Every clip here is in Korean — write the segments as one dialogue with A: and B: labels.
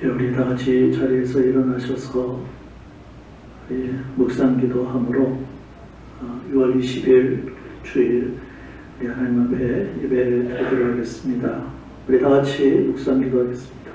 A: 우리 다 같이 자리에서 일어나셔서 묵상기도함으로 6월 20일 주일 우리 하나님 앞에 예배 드리도록 하겠습니다. 우리 다 같이 묵상기도하겠습니다.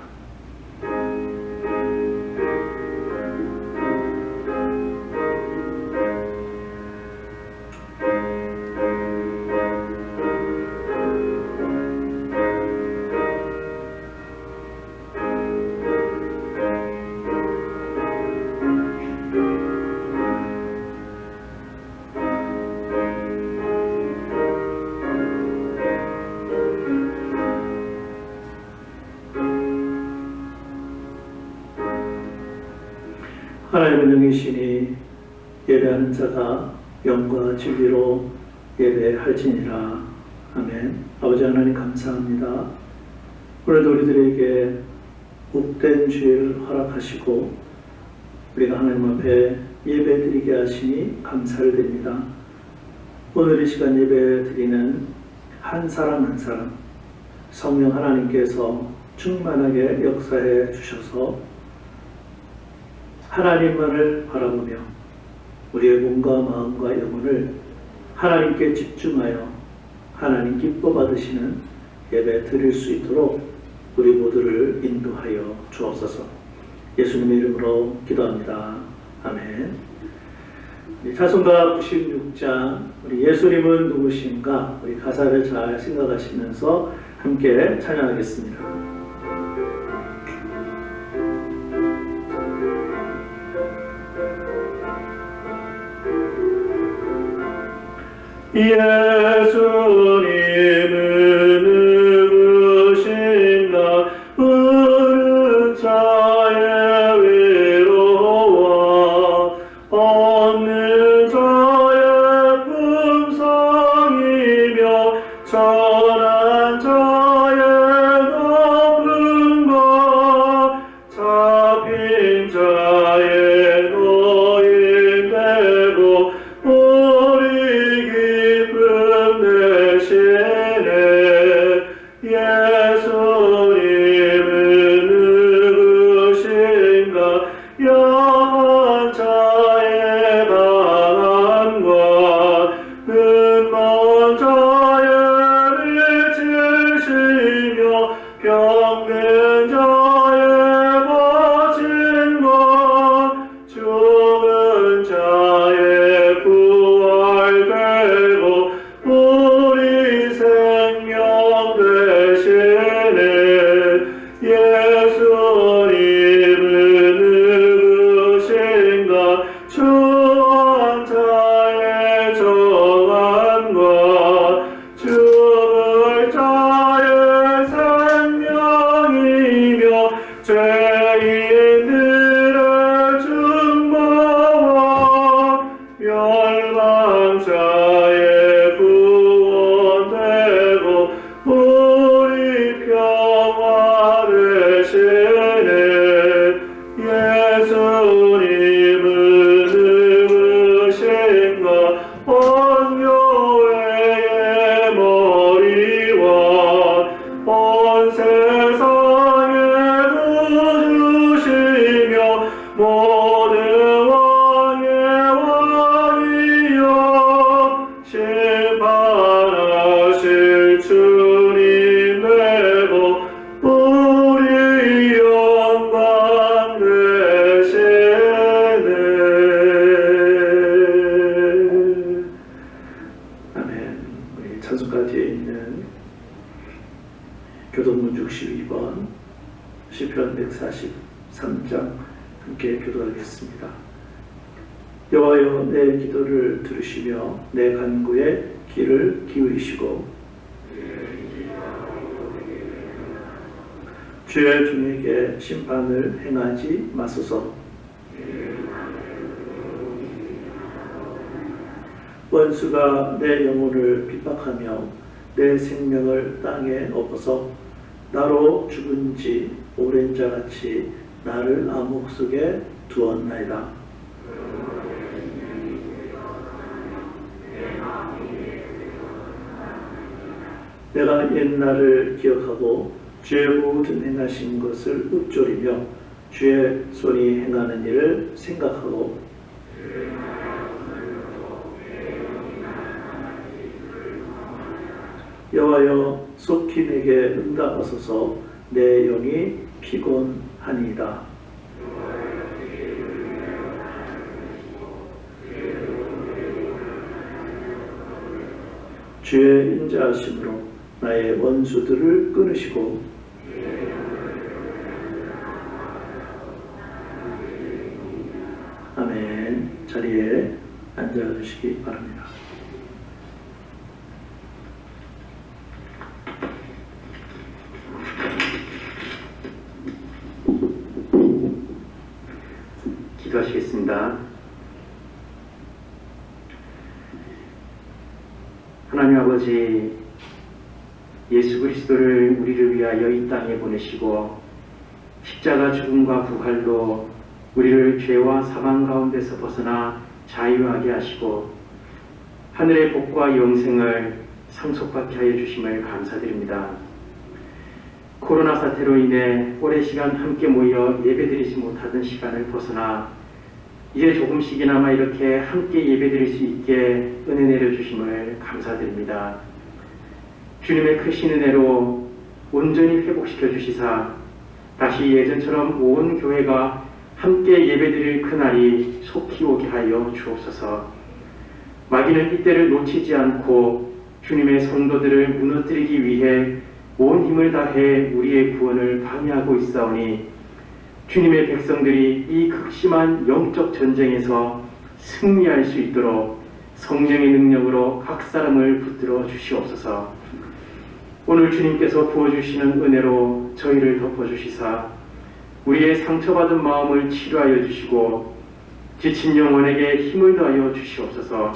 A: 하나님은 영이시니 예배하는 자가 영과 진리로 예배할지니라. 아멘. 아버지 하나님 감사합니다. 오늘도 우리들에게 복된 주일 허락하시고 우리가 하나님 앞에 예배드리게 하시니 감사를 드립니다. 오늘 이 시간 예배드리는 한 사람 한 사람 성령 하나님께서 충만하게 역사해 주셔서 하나님만을 바라보며 우리의 몸과 마음과 영혼을 하나님께 집중하여 하나님 기뻐 받으시는 예배 드릴 수 있도록 우리 모두를 인도하여 주옵소서. 예수님의 이름으로 기도합니다. 아멘. 찬송가 96장 우리 예수님은 누구신가 우리 가사를 잘 생각하시면서 함께 찬양하겠습니다. 예수님은 누구신가 부른 자의 위로와 얻는 자의 품성이며 전한 자의 높은 것 잡힌 자의 노인 되고 예수님은 누구신가 영한 자의 방언과 눈먼 자의 빛이시며 병든 자의 고친 것 죽은 자의 부활되고 우리 생명 되시네. 예수님은 누구신가 주한 자의 정함과 죽을 자의 생명이며 죄인들의 중보와 멸망자의 구원되고 우리 평화 되시네. 예수님은 누구신가 온교회의 머리와 온 세상의 구주시며 모든 왕의 왕이여 심판하실 주님 되고 우리 영광 되시네. 아멘. 우리 찬송가 뒤에 있는 교동문 62번 시편 143장 함께 교도하겠습니다. 여호와여 내 기도를 들으시며 내 간구에 귀를 기울이시고 주의 종에게 심판을 행하지 마소서. 원수가 내 영혼을 핍박하며 내 생명을 땅에 엎어서 나로 죽은 지 오랜 자같이 나를 암흑 속에 두었나이다. 내가 옛날을 기억하고 죄 모든 행하신 것을 읊조리며 주의 손이 행하는 일을 생각하고 여호와여 속히 내게 응답하소서. 내 영이 피곤하니이다. 주의 인자하심으로 나의 원수들을 끊으시고 아멘. 자리에 앉아주시기 바랍니다.
B: 기도하시겠습니다. 하나님 아버지, 예수 그리스도를 우리를 위하여 이 땅에 보내시고 십자가 죽음과 부활로 우리를 죄와 사망 가운데서 벗어나 자유하게 하시고 하늘의 복과 영생을 상속받게 하여 주심을 감사드립니다. 코로나 사태로 인해 오랜 시간 함께 모여 예배드리지 못하던 시간을 벗어나 이제 조금씩이나마 이렇게 함께 예배드릴 수 있게 은혜 내려주심을 감사드립니다. 주님의 크신 은혜로 온전히 회복시켜 주시사 다시 예전처럼 온 교회가 함께 예배드릴 그날이 속히 오게 하여 주옵소서. 마귀는 이때를 놓치지 않고 주님의 성도들을 무너뜨리기 위해 온 힘을 다해 우리의 구원을 방해하고 있사오니 주님의 백성들이 이 극심한 영적 전쟁에서 승리할 수 있도록 성령의 능력으로 각 사람을 붙들어 주시옵소서. 오늘 주님께서 부어주시는 은혜로 저희를 덮어주시사 우리의 상처받은 마음을 치료하여 주시고 지친 영혼에게 힘을 더하여 주시옵소서.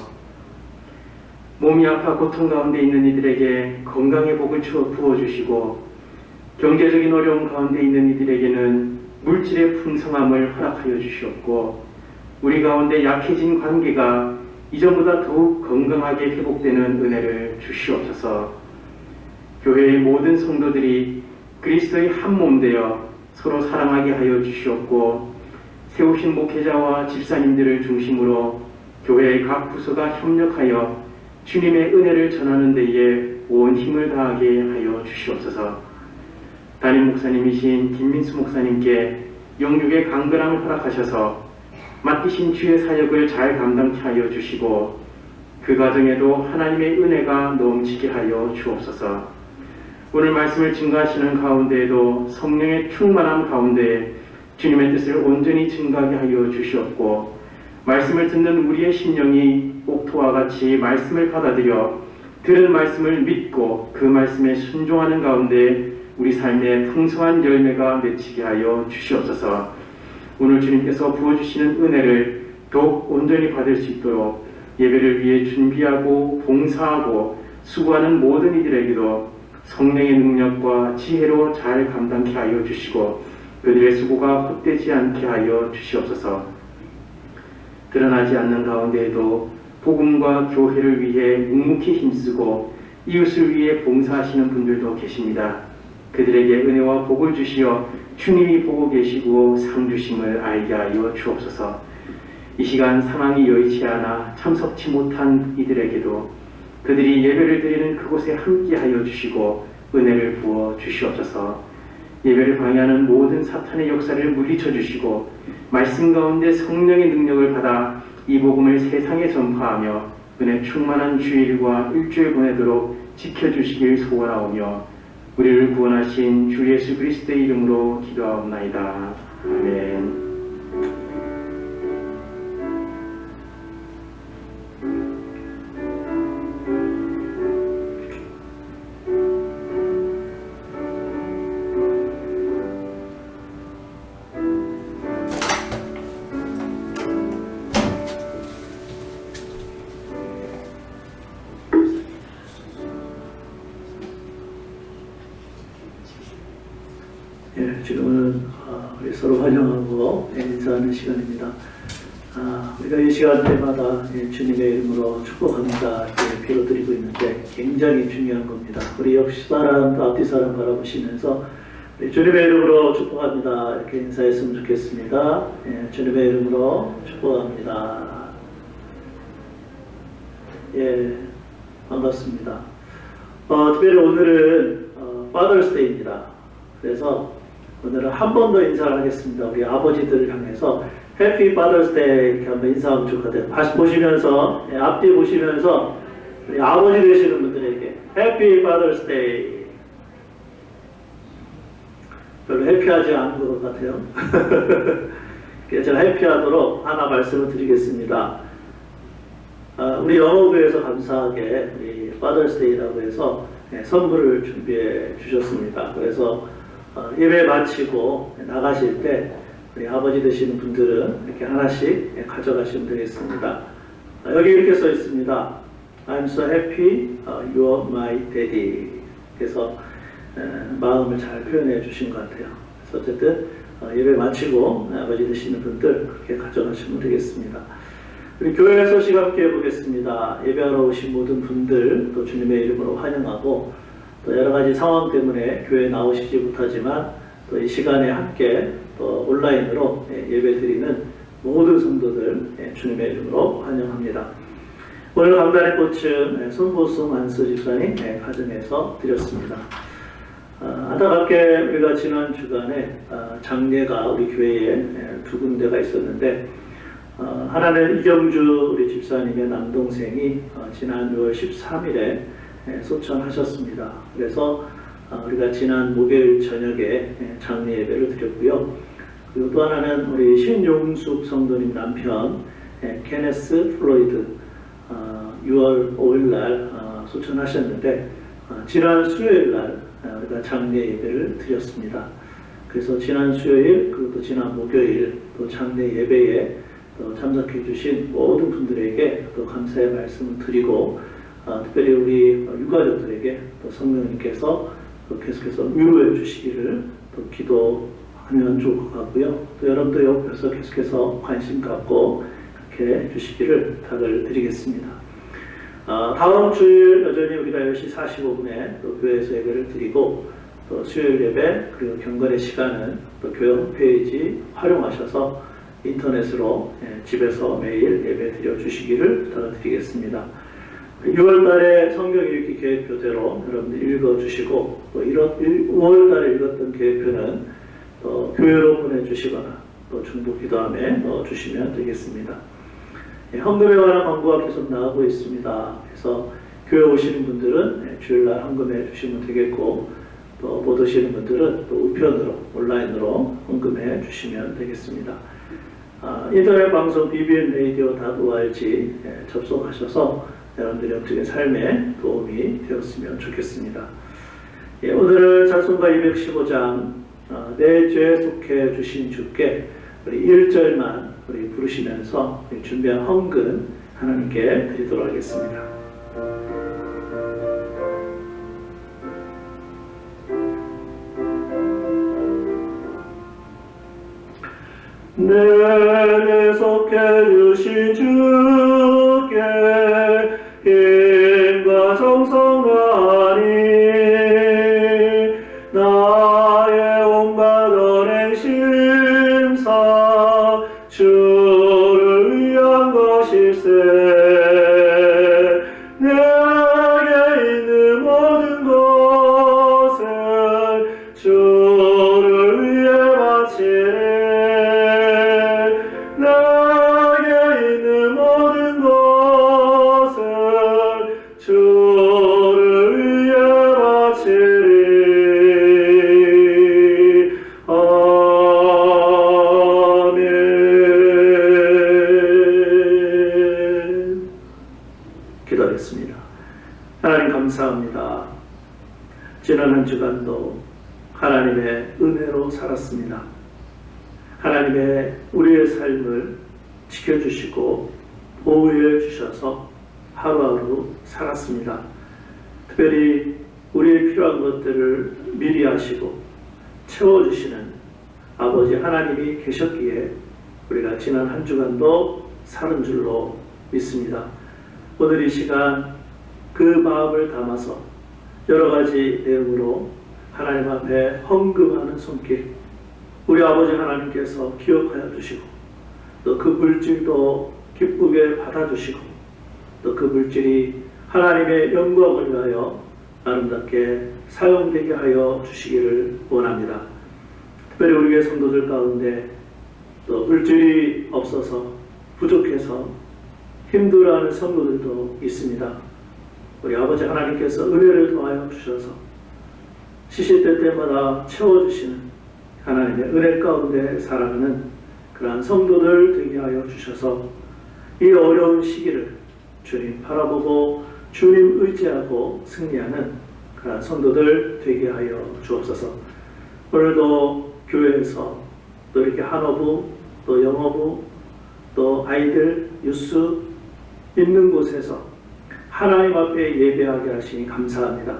B: 몸이 아파 고통 가운데 있는 이들에게 건강의 복을 부어주시고 경제적인 어려움 가운데 있는 이들에게는 물질의 풍성함을 허락하여 주시옵고 우리 가운데 약해진 관계가 이전보다 더욱 건강하게 회복되는 은혜를 주시옵소서. 교회의 모든 성도들이 그리스도의 한 몸 되어 서로 사랑하게 하여 주시옵고 세우신 목회자와 집사님들을 중심으로 교회의 각 부서가 협력하여 주님의 은혜를 전하는 데에 온 힘을 다하게 하여 주시옵소서. 담임 목사님이신 김민수 목사님께 영육의 강건함을 허락하셔서 맡기신 주의 사역을 잘 감당케 하여 주시고 그 과정에도 하나님의 은혜가 넘치게 하여 주옵소서. 오늘 말씀을 증거하시는 가운데에도 성령의 충만함 가운데 주님의 뜻을 온전히 증거하게 하여 주시옵고 말씀을 듣는 우리의 심령이 옥토와 같이 말씀을 받아들여 들은 말씀을 믿고 그 말씀에 순종하는 가운데 우리 삶에 풍성한 열매가 맺히게 하여 주시옵소서. 오늘 주님께서 부어주시는 은혜를 더욱 온전히 받을 수 있도록 예배를 위해 준비하고 봉사하고 수고하는 모든 이들에게도 성령의 능력과 지혜로 잘 감당케 하여 주시고 그들의 수고가 헛되지 않게 하여 주시옵소서. 드러나지 않는 가운데에도 복음과 교회를 위해 묵묵히 힘쓰고 이웃을 위해 봉사하시는 분들도 계십니다. 그들에게 은혜와 복을 주시어 주님이 보고 계시고 상 주심을 알게 하여 주옵소서. 이 시간 상황이 여의치 않아 참석치 못한 이들에게도 그들이 예배를 드리는 그곳에 함께 하여 주시고 은혜를 부어 주시옵소서. 예배를 방해하는 모든 사탄의 역사를 물리쳐 주시고 말씀 가운데 성령의 능력을 받아 이 복음을 세상에 전파하며 은혜 충만한 주일과 일주일 보내도록 지켜주시길 소원하오며 우리를 구원하신 주 예수 그리스도의 이름으로 기도하옵나이다. 아멘.
A: 지금은 우리 서로 환영하고 인사하는 시간입니다. 우리가 이 시간 때마다 주님의 이름으로 축복합니다 이렇게 빌어드리고 있는데 굉장히 중요한 겁니다. 우리 옆 사람 또 앞뒤 사람 바라보시면서 주님의 이름으로 축복합니다. 이렇게 인사했으면 좋겠습니다. 예, 주님의 이름으로 축복합니다. 예, 반갑습니다. 특별히 오늘은 Father's Day입니다. 그래서 오늘은 한 번 더 인사를 하겠습니다. 우리 아버지들을 향해서 Happy Father's Day 이렇게 한번 인사하면 좋을 것 같아요. 다시 보시면서, 예, 앞뒤 보시면서 우리 아버지 되시는 분들에게 Happy Father's Day. 별로 해피하지 않은 것 같아요. 그래서 제가 해피하도록 하나 말씀을 드리겠습니다. 우리 영어부에서 감사하게 우리 Father's Day라고 해서 선물을 준비해 주셨습니다. 그래서 예배 마치고 나가실 때 우리 아버지 되시는 분들은 이렇게 하나씩 가져가시면 되겠습니다. 여기 이렇게 써 있습니다. I'm so happy you're my daddy. 그래서 마음을 잘 표현해 주신 것 같아요. 그래서 어쨌든 예배 마치고 아버지 되시는 분들 그렇게 가져가시면 되겠습니다. 우리 교회 소식 함께 해보겠습니다. 예배하러 오신 모든 분들 또 주님의 이름으로 환영하고, 또 여러 가지 상황 때문에 교회에 나오시지 못하지만 또 이 시간에 함께 또 온라인으로 예배 드리는 모든 성도들 주님의 이름으로 환영합니다. 오늘 강단의 꽃은 손보승 안수 집사님 가정에서 드렸습니다. 안타깝게 우리가 지난 주간에 장례가 우리 교회에 두 군데가 있었는데, 하나는 이경주 우리 집사님의 남동생이 지난 6월 13일에 소천하셨습니다. 그래서 우리가 지난 목요일 저녁에 장례 예배를 드렸고요. 그리고 또 하나는 우리 신용숙 성도님 남편 케네스 플로이드 6월 5일 날 소천하셨는데, 지난 수요일 날 우리가 장례 예배를 드렸습니다. 그래서 지난 수요일 그리고 또 지난 목요일 또 장례 예배에 또 참석해 주신 모든 분들에게 또 감사의 말씀을 드리고, 특별히 우리 유가족들에게 또 성령님께서 또 계속해서 위로해 주시기를 또 기도하면 좋을 것 같고요. 또 여러분도 옆에서 계속해서 관심 갖고 그렇게 해주시기를 부탁을 드리겠습니다. 다음 주일 여전히 우리가 10시 45분에 또 교회에서 예배를 드리고, 또 수요일 예배 그리고 경건의 시간은 또 교회 홈페이지 활용하셔서 인터넷으로 집에서 매일 예배 드려 주시기를 부탁을 드리겠습니다. 6월달에 성경 읽기 계획표대로 여러분들 읽어주시고, 또 5월달에 읽었던 계획표는 또 교회로 보내주시거나 또 중보 기도함에 넣어주시면 되겠습니다. 헌금에 관한 광고가 계속 나오고 있습니다. 그래서 교회 오시는 분들은 주일날 헌금해 주시면 되겠고, 또 못 오시는 분들은 또 우편으로 온라인으로 헌금해 주시면 되겠습니다. 인터넷 방송 bbnradio.org 접속하셔서 여러분들의 영적인 삶에 도움이 되었으면 좋겠습니다. 오늘은 찬송가 215장 내 죄 속해 주신 주께 우리 1절만 우리 부르시면서 우리 준비한 헌금 하나님께 드리도록 하겠습니다. 내 죄 속해 주신 주께 힘과 정성하니 나의 온갖 언행 심사 주를 위한 것일세. 내게 있는 모든 것을 주를 위해 바치리. 내게 있는 모든 것을 주를 위해 바치리. 아멘. 기도하겠습니다. 하나님 감사합니다. 지난 한 주간도 하나님의 은혜로 살았습니다. 하나님의 우리의 삶을 지켜주시고 보호해 주셔서 하루하루 살았습니다. 특별히 우리의 필요한 것들을 미리 하시고 채워주시는 아버지 하나님이 계셨기에 우리가 지난 한 주간도 사는 줄로 믿습니다. 오늘 이 시간 그 마음을 담아서 여러 가지 내용으로 하나님 앞에 헌금하는 손길, 우리 아버지 하나님께서 기억하여 주시고, 또 그 물질도 기쁘게 받아주시고, 또 그 물질이 하나님의 영광을 위하여 아름답게 사용되게 하여 주시기를 원합니다. 특별히 우리의 성도들 가운데 또 물질이 없어서 부족해서 힘들어하는 성도들도 있습니다. 우리 아버지 하나님께서 은혜를 더하여 주셔서 시시때때마다 채워주시는 하나님의 은혜 가운데 살아가는 그러한 성도들 되게 하여 주셔서 이 어려운 시기를 주님 바라보고 주님 의지하고 승리하는 그러한 성도들 되게 하여 주옵소서. 오늘도 교회에서 또 이렇게 한어부, 또 영어부, 또 아이들, 유스 있는 곳에서 하나님 앞에 예배하게 하시니 감사합니다.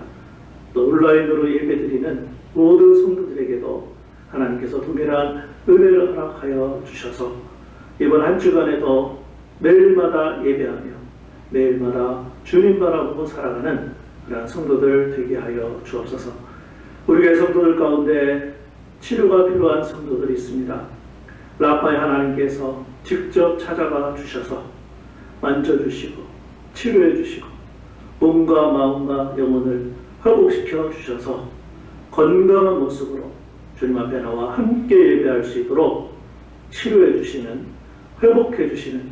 A: 또 온라인으로 예배드리는 모든 성도들에게도 하나님께서 동일한 은혜를 허락하여 주셔서 이번 한 주간에도 매일마다 예배하며 매일마다 주님 바라보고 살아가는 그런 성도들 되게 하여 주옵소서. 우리 교회 성도들 가운데 치료가 필요한 성도들이 있습니다. 라파의 하나님께서 직접 찾아가 주셔서 만져주시고 치료해 주시고 몸과 마음과 영혼을 회복시켜 주셔서 건강한 모습으로 주님 앞에 나와 함께 예배할 수 있도록 치료해 주시는, 회복해 주시는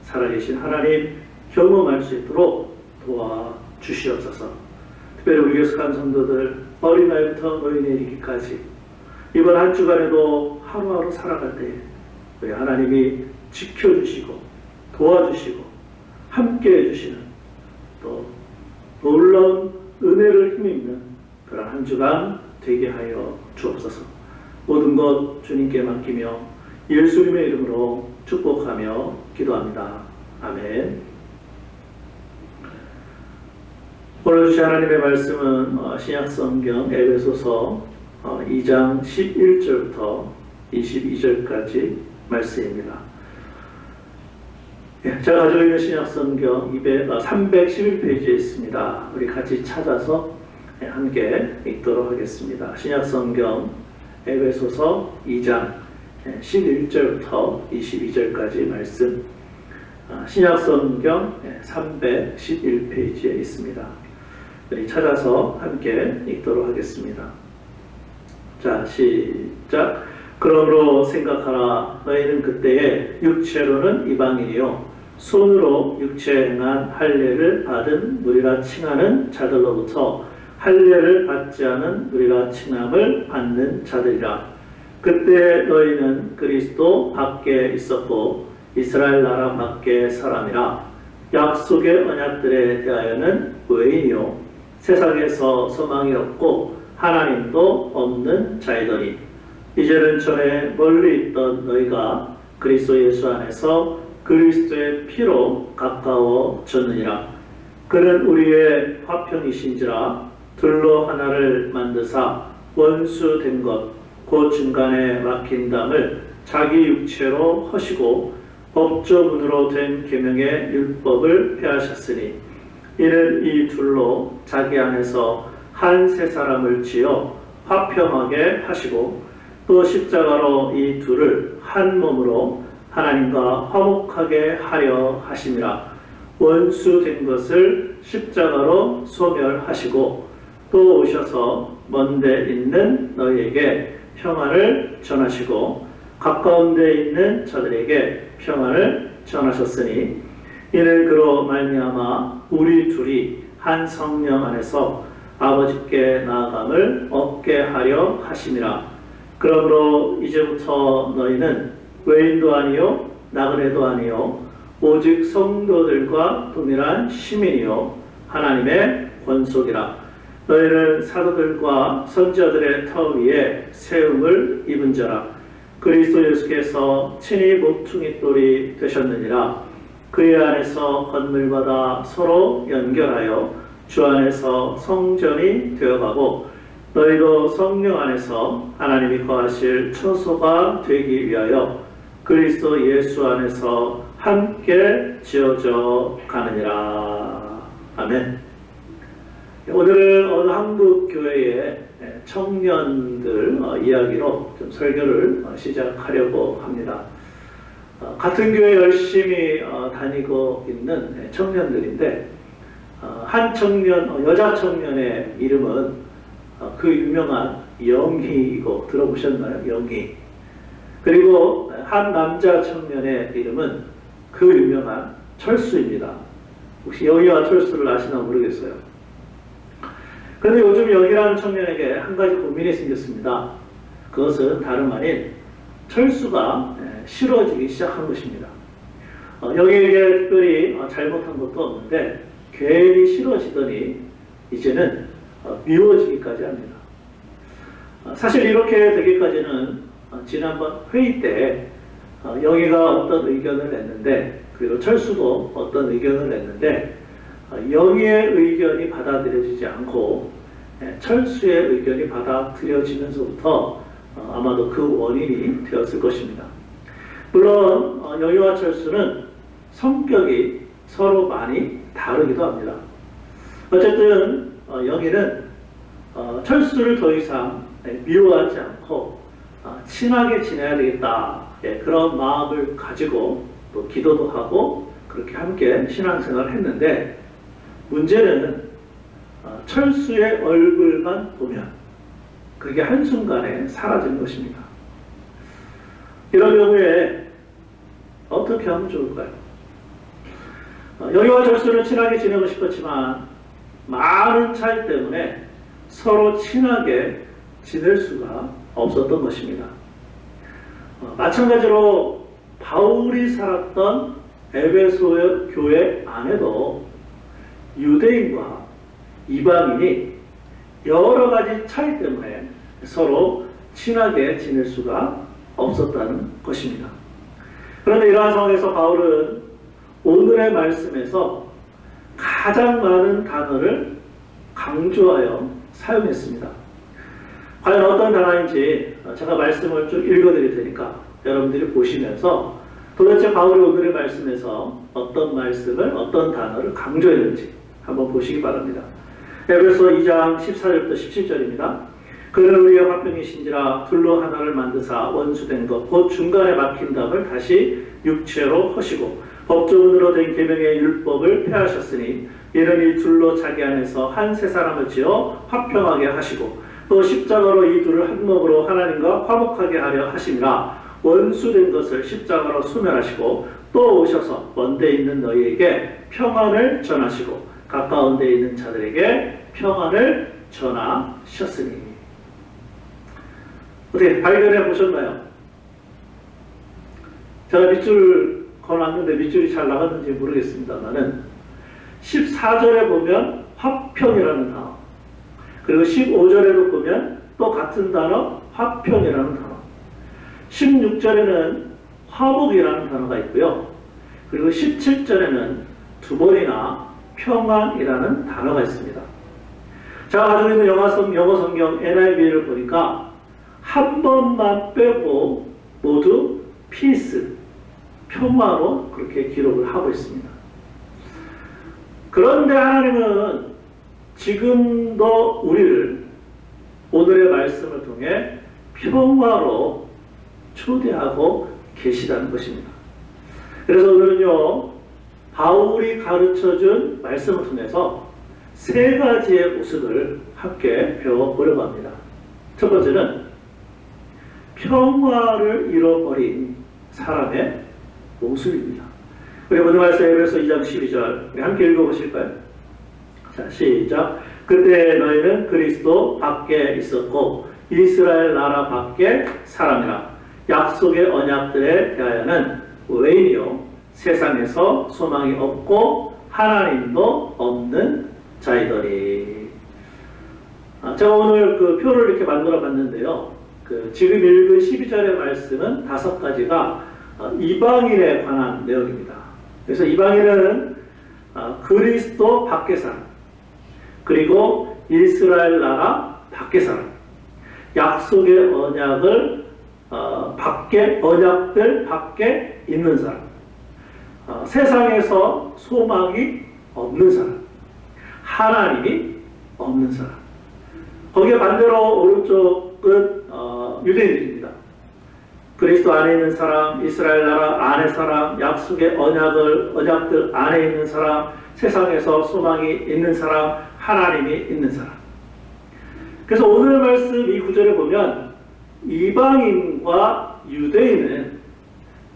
A: 살아계신 하나님 경험할 수 있도록 도와주시옵소서. 특별히 우리 예수관 성도들 어린아이부터 노인에 이르기까지 이번 한 주간에도 하루하루 살아갈 때 우리 하나님이 지켜주시고 도와주시고 함께 해주시는 또 놀라운 은혜를 힘입는 그런 한 주간 되게 하여 주옵소서. 모든 것 주님께 맡기며 예수님의 이름으로 축복하며 기도합니다. 아멘. 오늘 주신 하나님의 말씀은 신약성경 에베소서 2장 11절부터 22절까지 말씀입니다. 제가 가지고 있는 신약성경 311페이지에 있습니다. 우리 같이 찾아서 함께 읽도록 하겠습니다. 신약성경 에베소서 2장 11절부터 22절까지 말씀, 신약성경 311페이지에 있습니다. 우리 찾아서 함께 읽도록 하겠습니다. 자, 시작. 그러므로 생각하라. 너희는 그때에 육체로는 이방인이요 손으로 육체에 행한 할례를 받은 무리라 칭하는 자들로부터 할례를 받지 않은 무리라 칭함을 받는 자들이라. 그때 너희는 그리스도 밖에 있었고 이스라엘 나라 밖의 사람이라. 약속의 언약들에 대하여는 외인이요 세상에서 소망이 없고 하나님도 없는 자이더니 이제는 전에 멀리 있던 너희가 그리스도 예수 안에서 그리스도의 피로 가까워졌느니라. 그는 우리의 화평이신지라 둘로 하나를 만드사 원수 된 것 곧 중간에 막힌 담을 자기 육체로 허시고 법조문으로 된 계명의 율법을 폐하셨으니 이는 이 둘로 자기 안에서 한 세 사람을 지어 화평하게 하시고 또 십자가로 이 둘을 한 몸으로 하나님과 화목하게 하려 하심이라. 원수 된 것을 십자가로 소멸하시고 또 오셔서 먼데 있는 너희에게 평안을 전하시고 가까운 데 있는 자들에게 평안을 전하셨으니 이는 그로 말미암아 우리 둘이 한 성령 안에서 아버지께 나아감을 얻게 하려 하심이라. 그러므로 이제부터 너희는 외인도 아니요 나그네도 아니요 오직 성도들과 동일한 시민이요 하나님의 권속이라. 너희는 사도들과 선지자들의 터 위에 세움을 입은 자라. 그리스도 예수께서 친히 모퉁이 돌이 되셨느니라. 그의 안에서 건물마다 서로 연결하여 주 안에서 성전이 되어가고 너희도 성령 안에서 하나님이 거하실 처소가 되기 위하여 그리스도 예수 안에서 함께 지어져 가느니라. 아멘. 오늘은 어느 한국 교회의 청년들 이야기로 좀 설교를 시작하려고 합니다. 같은 교회 열심히 다니고 있는 청년들인데, 한 청년, 여자 청년의 이름은 그 유명한 영희이고, 들어보셨나요? 영희. 그리고 한 남자 청년의 이름은 그 유명한 철수입니다. 혹시 영희와 철수를 아시나 모르겠어요. 그런데 요즘 영희라는 청년에게 한 가지 고민이 생겼습니다. 그것은 다름 아닌 철수가 싫어지기 시작한 것입니다. 영희에게 특별히 잘못한 것도 없는데 괜히 싫어지더니 이제는 미워지기까지 합니다. 사실 이렇게 되기까지는 지난번 회의 때 영희가 어떤 의견을 냈는데, 그리고 철수도 어떤 의견을 냈는데, 영희의 의견이 받아들여지지 않고 철수의 의견이 받아들여지면서부터 아마도 그 원인이 되었을 것입니다. 물론 영희와 철수는 성격이 서로 많이 다르기도 합니다. 어쨌든 영희는 철수를 더 이상 미워하지 않고 친하게 지내야 되겠다, 그런 마음을 가지고 또 기도도 하고 그렇게 함께 신앙생활을 했는데, 문제는 철수의 얼굴만 보면 그게 한순간에 사라지는 것입니다. 이런 경우에 어떻게 하면 좋을까요? 영희와 철수는 친하게 지내고 싶었지만 많은 차이 때문에 서로 친하게 지낼 수가 없었던 것입니다. 마찬가지로 바울이 살았던 에베소 교회 안에도 유대인과 이방인이 여러 가지 차이 때문에 서로 친하게 지낼 수가 없었다는 것입니다. 그런데 이러한 상황에서 바울은 오늘의 말씀에서 가장 많은 단어를 강조하여 사용했습니다. 과연 어떤 단어인지 제가 말씀을 좀 읽어드릴 테니까 여러분들이 보시면서 도대체 바울이 오늘의 말씀에서 어떤 말씀을, 어떤 단어를 강조했는지 한번 보시기 바랍니다. 에베소 2장 14절부터 17절입니다. 그는 우리의 화평이신지라 둘로 하나를 만드사 원수된 것 곧 중간에 막힌 답을 다시 육체로 허시고 법조문으로 된 계명의 율법을 폐하셨으니 이는 이 둘로 자기 안에서 한 새 사람을 지어 화평하게 하시고 또 십자가로 이 둘을 한 몸으로 하나님과 화목하게 하려 하심이라. 원수된 것을 십자가로 소멸하시고 또 오셔서 먼데 있는 너희에게 평안을 전하시고 가까운 데 있는 자들에게 평안을 전하셨으니. 어떻게 발견해 보셨나요? 제가 밑줄 걸어놨는데 밑줄이 잘 나갔는지 모르겠습니다만은 14절에 보면 화평이라는 단어, 그리고 15절에도 보면 또 같은 단어 화평이라는 단어, 16절에는 화목이라는 단어가 있고요. 그리고 17절에는 두 번이나 평안이라는 단어가 있습니다. 제가 가지고 있는 영어 성경 NIV를 보니까 한 번만 빼고 모두 peace, 평화로 그렇게 기록을 하고 있습니다. 그런데 하나님은 지금도 우리를 오늘의 말씀을 통해 평화로 초대하고 계시다는 것입니다. 그래서 오늘은요, 바울이 가르쳐준 말씀을 통해서 세 가지의 모습을 함께 배워보려고 합니다. 첫 번째는 평화를 잃어버린 사람의 모습입니다. 우리 오늘 말씀 에베소 2장 12절 우리 함께 읽어보실까요? 자, 시작. 그때 너희는 그리스도 밖에 있었고 이스라엘 나라 밖에 사람이라. 약속의 언약들에 대하여는 외인이요 세상에서 소망이 없고 하나님도 없는 자이더니. 제가 오늘 그 표를 이렇게 만들어 봤는데요. 지금 읽은 12절의 말씀은 5가지가 이방인에 관한 내용입니다. 그래서 이방인은 그리스도 밖의 사람, 그리고 이스라엘 나라 밖의 사람, 약속의 언약들 밖에 있는 사람, 세상에서 소망이 없는 사람, 하나님이 없는 사람. 거기에 반대로 오른쪽은 유대인들입니다. 그리스도 안에 있는 사람, 이스라엘 나라 안의 사람, 약속의 언약들 안에 있는 사람, 세상에서 소망이 있는 사람, 하나님이 있는 사람. 그래서 오늘 말씀 이 구절에 보면 이방인과 유대인은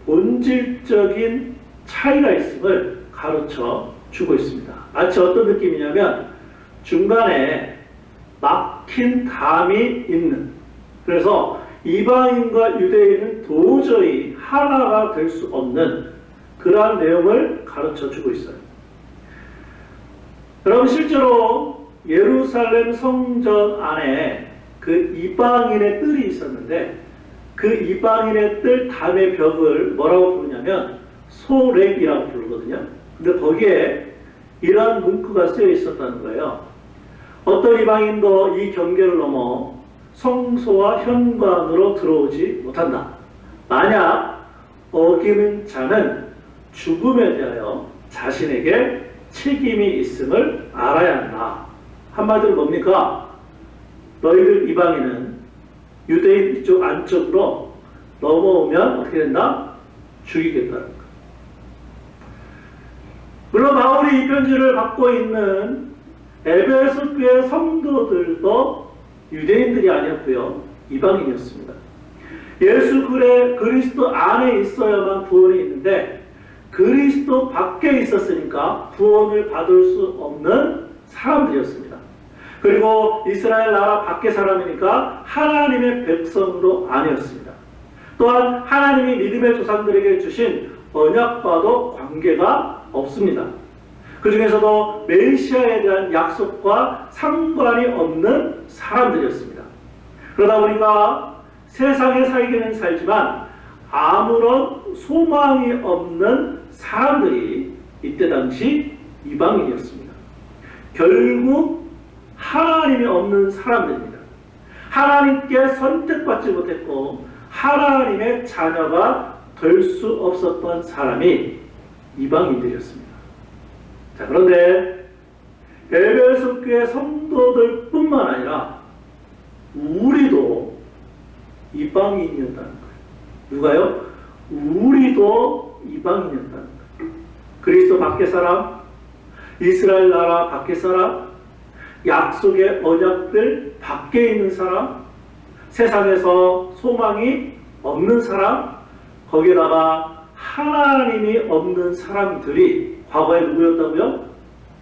A: 본질적인 차이가 있음을 가르쳐 주고 있습니다. 마치 어떤 느낌이냐면 중간에 막힌 담이 있는, 그래서 이방인과 유대인은 도저히 하나가 될 수 없는 그러한 내용을 가르쳐 주고 있어요. 여러분, 실제로 예루살렘 성전 안에 그 이방인의 뜰이 있었는데 그 이방인의 뜰 담의 벽을 뭐라고 부르냐면 소렉이라고 부르거든요. 근데 거기에 이러한 문구가 쓰여 있었다는 거예요. 어떤 이방인도 이 경계를 넘어 성소와 현관으로 들어오지 못한다. 만약 어기는 자는 죽음에 대하여 자신에게 책임이 있음을 알아야 한다. 한마디로 뭡니까? 너희들 이방인은 유대인 이쪽 안쪽으로 넘어오면 어떻게 된다? 죽이겠다는 거. 물론 바울이 이 편지를 받고 있는 에베소 교회 성도들도 유대인들이 아니었고요, 이방인이었습니다. 예수 그리스도 안에 있어야만 구원이 있는데 그리스도 밖에 있었으니까 구원을 받을 수 없는 사람들이었습니다. 그리고 이스라엘 나라 밖의 사람이니까 하나님의 백성도 아니었습니다. 또한 하나님이 믿음의 조상들에게 주신 언약과도 관계가 없습니다. 그 중에서도 메시아에 대한 약속과 상관이 없는 사람들이었습니다. 그러다 보니까 세상에 살기는 살지만 아무런 소망이 없는 사람들이 이때 당시 이방인이었습니다. 결국 하나님이 없는 사람들입니다. 하나님께 선택받지 못했고 하나님의 자녀가 될 수 없었던 사람이 이방인들이었습니다. 자, 그런데 에베소 교회 성도들 뿐만 아니라 우리도 이방인이었다는 거예요. 누가요? 우리도 이방인이었다는 거예요. 그리스도 밖의 사람, 이스라엘 나라 밖의 사람, 약속의 언약들 밖에 있는 사람, 세상에서 소망이 없는 사람, 거기다가 하나님이 없는 사람들이 과거에 누구였다고요?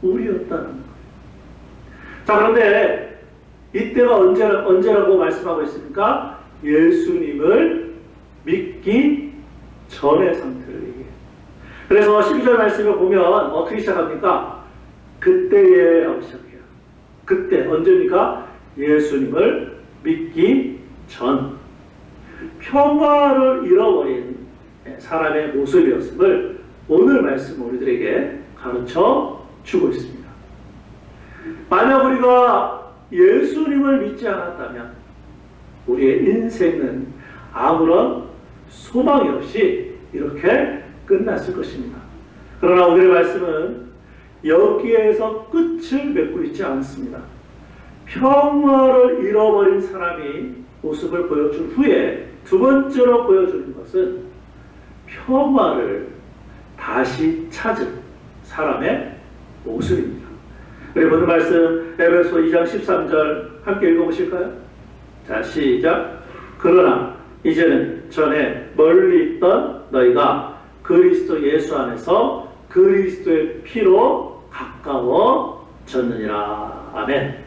A: 우리였다는 거예요. 자, 그런데 이때가 언제라고 말씀하고 있습니까? 예수님을 믿기 전의 상태를 얘기해요. 그래서 12절 말씀을 보면 어떻게 시작합니까? 그때에 라고 시작해요. 그때 언제입니까? 예수님을 믿기 전. 평화를 잃어버린 사람의 모습이었음을 오늘 말씀 우리들에게 가르쳐 주고 있습니다. 만약 우리가 예수님을 믿지 않았다면 우리의 인생은 아무런 소망이 없이 이렇게 끝났을 것입니다. 그러나 오늘의 말씀은 여기에서 끝을 맺고 있지 않습니다. 평화를 잃어버린 사람이 모습을 보여준 후에 두 번째로 보여주는 것은 평화를 다시 찾은 사람의 모습입니다. 우리 보는 말씀 에베소 2장 13절 함께 읽어보실까요? 자, 시작. 그러나 이제는 전에 멀리 있던 너희가 그리스도 예수 안에서 그리스도의 피로 가까워졌느니라. 아멘.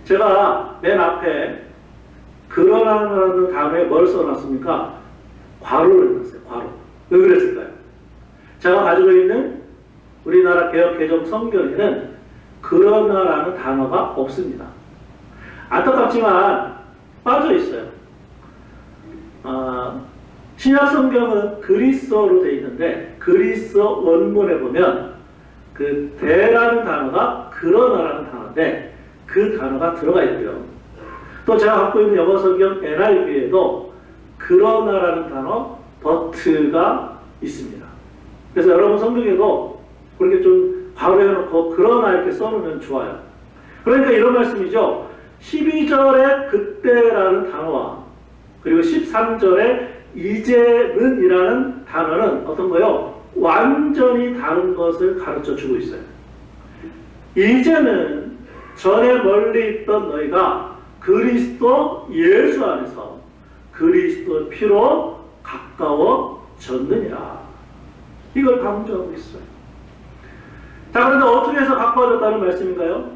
A: 제가 맨 앞에 그러나라는 단어에 뭘 써놨습니까? 괄호를 넣었어요. 괄호. 왜 그랬을까요? 제가 가지고 있는 우리나라 개혁개정 성경에는 그러나라는 단어가 없습니다. 안타깝지만 빠져 있어요. 신약 성경은 그리스어로 되어 있는데 그리스어 원문에 보면 그 대라는 단어가 그러나라는 단어인데 그 단어가 들어가 있고요. 또 제가 갖고 있는 영어 성경 NIV에도 그러나라는 단어 but가 있습니다. 그래서 여러분 성경에도 그렇게 좀 괄호해놓고 그러나 이렇게 써놓으면 좋아요. 그러니까 이런 말씀이죠. 12절에 그때라는 단어와 그리고 13절에 이제는이라는 단어는 어떤 거요? 완전히 다른 것을 가르쳐 주고 있어요. 이제는 전에 멀리 있던 너희가 그리스도 예수 안에서 그리스도의 피로 가까워졌느니라. 이걸 강조하고 있어요. 자, 그런데 어떻게 해서 가까워졌다는 말씀인가요?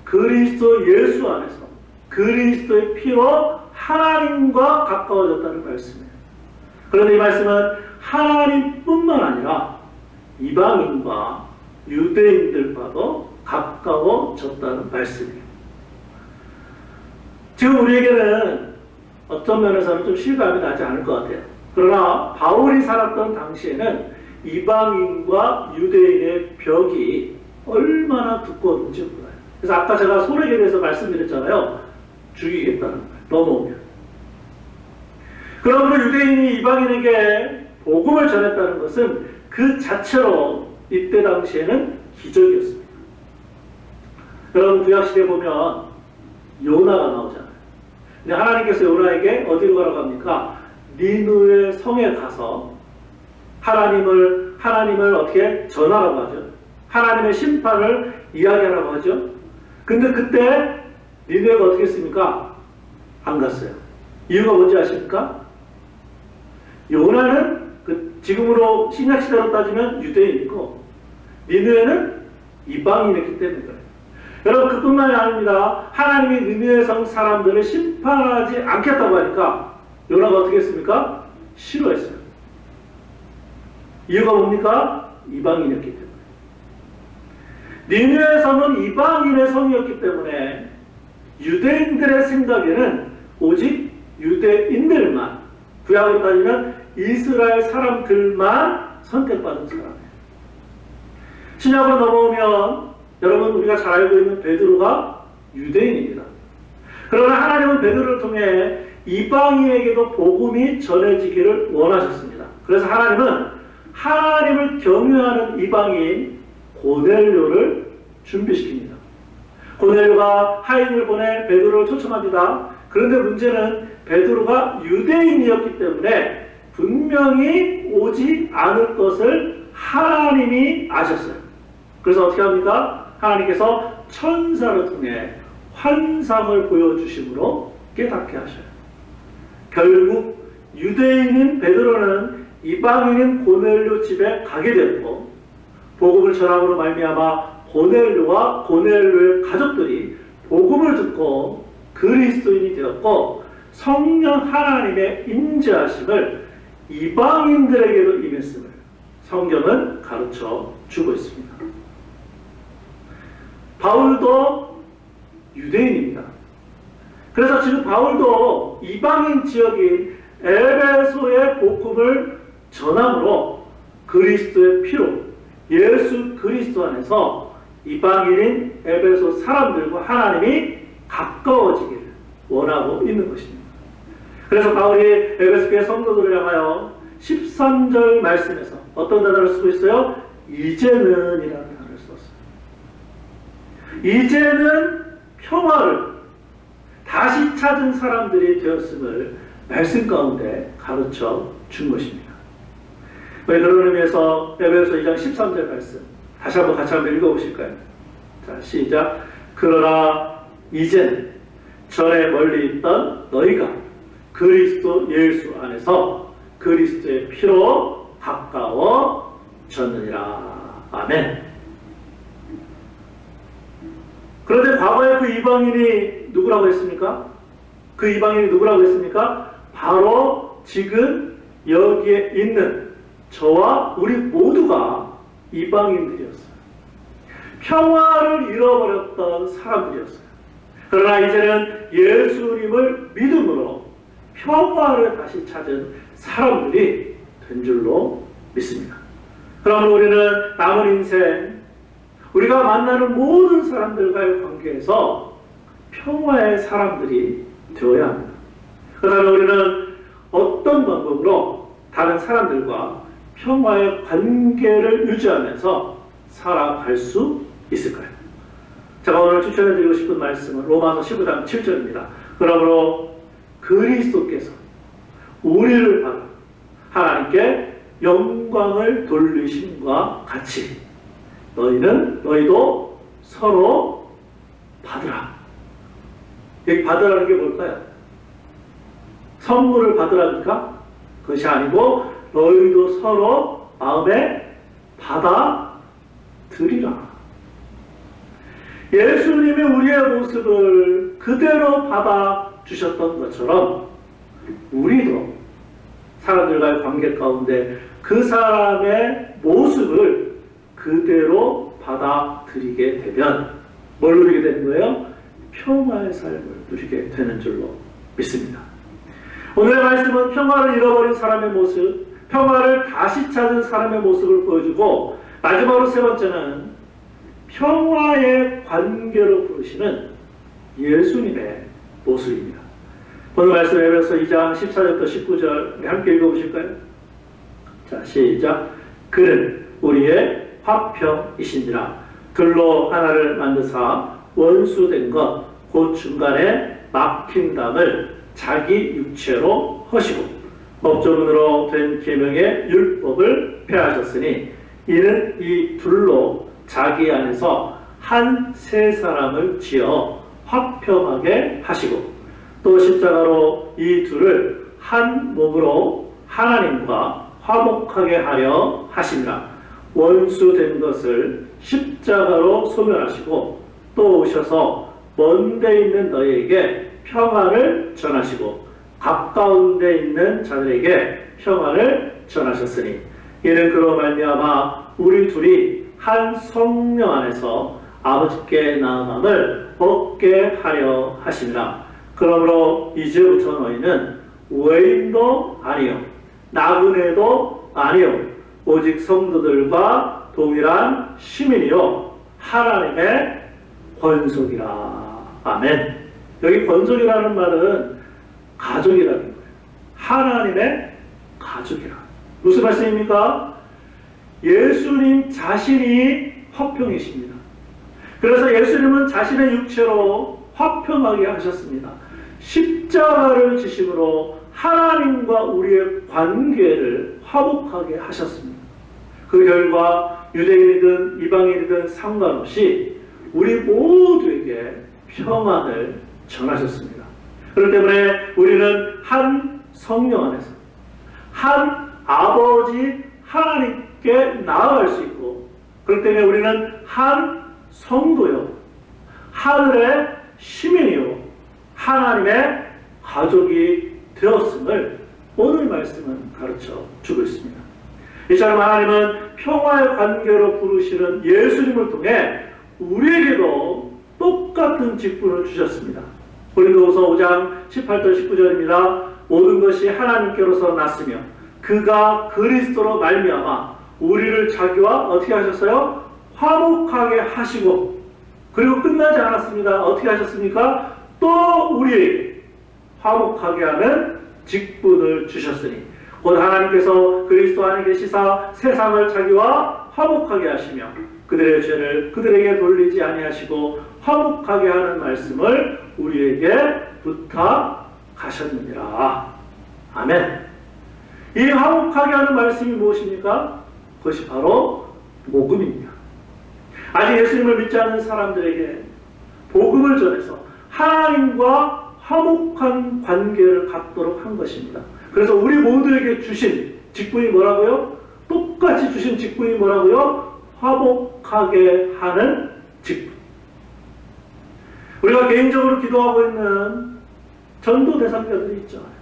A: 그리스도 예수 안에서 그리스도의 피로 하나님과 가까워졌다는 말씀이에요. 그런데 이 말씀은 하나님뿐만 아니라 이방인과 유대인들과도 가까워졌다는 말씀이에요. 지금 우리에게는 어떤 면에서는 좀 실감이 나지 않을 것 같아요. 그러나 바울이 살았던 당시에는 이방인과 유대인의 벽이 얼마나 두꺼웠는지 몰라요. 그래서 아까 제가 소렉에 대해서 말씀드렸잖아요. 죽이겠다는 말, 넘어오면. 그러므로 유대인이 이방인에게 복음을 전했다는 것은 그 자체로 이때 당시에는 기적이었습니다. 여러분 구약시대에 보면 요나가 나오잖아요. 근데 하나님께서 요나에게 어디로 가라고 합니까? 니느웨 성에 가서 하나님을 어떻게 전하라고 하죠. 하나님의 심판을 이야기하라고 하죠. 근데 그때 니느웨가 어떻게 했습니까? 안 갔어요. 이유가 뭔지 아십니까? 요나는 지금으로 신약시대로 따지면 유대인이고 니느웨는 이방인이었기 때문에 여러분 그뿐만이 아닙니다. 하나님이 니느웨 성 사람들을 심판하지 않겠다고 하니까 요나가 어떻게 했습니까? 싫어했어요. 이유가 뭡니까? 이방인이었기 때문에. 니느웨 성은 이방인의 성이었기 때문에 유대인들의 생각에는 오직 유대인들만, 구약으로 따지면 이스라엘 사람들만 선택받은 사람이에요. 신약으로 넘어오면 여러분 우리가 잘 알고 있는 베드로가 유대인입니다. 그러나 하나님은 베드로를 통해 이방인에게도 복음이 전해지기를 원하셨습니다. 그래서 하나님은 하나님을 경외하는 이방인 고넬료를 준비시킵니다. 고넬료가 하인을 보내 베드로를 초청합니다. 그런데 문제는 베드로가 유대인이었기 때문에 분명히 오지 않을 것을 하나님이 아셨어요. 그래서 어떻게 합니까? 하나님께서 천사를 통해 환상을 보여주심으로 깨닫게 하셔요. 결국 유대인인 베드로는 이방인인 고넬료 집에 가게 되었고 복음을 전함으로 말미암아 고넬료와 고넬료의 가족들이 복음을 듣고 그리스도인이 되었고 성령 하나님의 임재하심을 이방인들에게도 임했음을 성경은 가르쳐 주고 있습니다. 바울도 유대인입니다. 그래서 지금 바울도 이방인 지역인 에베소의 복음을 전함으로 그리스도의 피로 예수 그리스도 안에서 이방인인 에베소 사람들과 하나님이 가까워지기를 원하고 있는 것입니다. 그래서 바울이 에베소 교회 성도들을 향하여 13절 말씀에서 어떤 단어를 쓰고 있어요? 이제는 이라는 단어를 썼어요. 이제는 평화를 다시 찾은 사람들이 되었음을 말씀 가운데 가르쳐 준 것입니다. 그런 의미에서 에베소 2장 13절 말씀 다시 한번 같이 한번 읽어보실까요? 자, 시작. 그러나 이제는 전에 멀리 있던 너희가 그리스도 예수 안에서 그리스도의 피로 가까워졌느니라. 아멘. 그런데 과거에 그 이방인이 누구라고 했습니까? 그 이방인이 누구라고 했습니까? 바로 지금 여기에 있는 저와 우리 모두가 이방인들이었어요. 평화를 잃어버렸던 사람들이었어요. 그러나 이제는 예수님을 믿음으로 평화를 다시 찾은 사람들이 된 줄로 믿습니다. 그러면 우리는 남은 인생 우리가 만나는 모든 사람들과의 관계에서 평화의 사람들이 되어야 합니다. 그러면 우리는 어떤 방법으로 다른 사람들과 평화의 관계를 유지하면서 살아갈 수 있을까요? 제가 오늘 추천해드리고 싶은 말씀은 로마서 15장 7절입니다. 그러므로 그리스도께서 우리를 받아 하나님께 영광을 돌리심과 같이 너희도 서로 받으라. 여기 받으라는 게 뭘까요? 선물을 받으라니까? 그것이 아니고 너희도 서로 마음에 받아들이라. 예수님이 우리의 모습을 그대로 받아주셨던 것처럼 우리도 사람들과의 관계 가운데 그 사람의 모습을 그대로 받아들이게 되면 뭘 누리게 되는 거예요? 평화의 삶을 누리게 되는 줄로 믿습니다. 오늘의 말씀은 평화를 잃어버린 사람의 모습, 평화를 다시 찾은 사람의 모습을 보여주고, 마지막으로 세 번째는 평화의 관계로 부르시는 예수님의 모습입니다. 오늘 말씀 에베소 2장 14절부터 19절 함께 읽어보실까요? 자, 시작. 그는 우리의 화평이시니라. 둘로 하나를 만드사 원수된 것 곧 중간에 막힌 담을 자기 육체로 허시고 법조문으로 된 계명의 율법을 폐하셨으니 이는 이 둘로 자기 안에서 한 세 사람을 지어 화평하게 하시고 또 십자가로 이 둘을 한 몸으로 하나님과 화목하게 하려 하시니라. 원수된 것을 십자가로 소멸하시고 또 오셔서 먼 데 있는 너희에게 평화를 전하시고 가까운 데 있는 자들에게 평화를 전하셨으니 이는 그로 말미암아 우리 둘이 한 성령 안에서 아버지께 나음을 얻게 하려 하시니라. 그러므로 이제부터 너희는 외인도 아니요 나그네도 아니요 오직 성도들과 동일한 시민이요 하나님의 권속이라. 아멘. 여기 권속이라는 말은 가족이라는 거예요. 하나님의 가족이라. 무슨 말씀입니까? 예수님 자신이 화평이십니다. 그래서 예수님은 자신의 육체로 화평하게 하셨습니다. 십자가를 지심으로 하나님과 우리의 관계를 화목하게 하셨습니다. 그 결과 유대인이든 이방인이든 상관없이 우리 모두에게 평안을 전하셨습니다. 그렇기 때문에 우리는 한 성령 안에서 한 아버지 하나님께 나아갈 수 있고, 그렇기 때문에 우리는 한 성도요 하늘의 시민이요 하나님의 가족이 되었음을 오늘 말씀은 가르쳐 주고 있습니다. 이처럼 하나님은 평화의 관계로 부르시는 예수님을 통해 우리에게도 똑같은 직분을 주셨습니다. 고린도후서 5장 18절 19절입니다. 모든 것이 하나님께로서 났으며 그가 그리스도로 말미암아 우리를 자기와 어떻게 하셨어요? 화목하게 하시고, 그리고 끝나지 않았습니다. 어떻게 하셨습니까? 또 우리에게 화목하게 하는 직분을 주셨으니 곧 하나님께서 그리스도 안에 계시사 세상을 자기와 화목하게 하시며 그들의 죄를 그들에게 돌리지 아니하시고 화목하게 하는 말씀을 우리에게 부탁하셨느니라. 아멘. 이 화목하게 하는 말씀이 무엇입니까? 그것이 바로 복음입니다. 아직 예수님을 믿지 않는 사람들에게 복음을 전해서 하나님과 화목한 관계를 갖도록 한 것입니다. 그래서 우리 모두에게 주신 직분이 뭐라고요? 똑같이 주신 직분이 뭐라고요? 화목하게 하는 직분. 우리가 개인적으로 기도하고 있는 전도 대상자들이 있잖아요.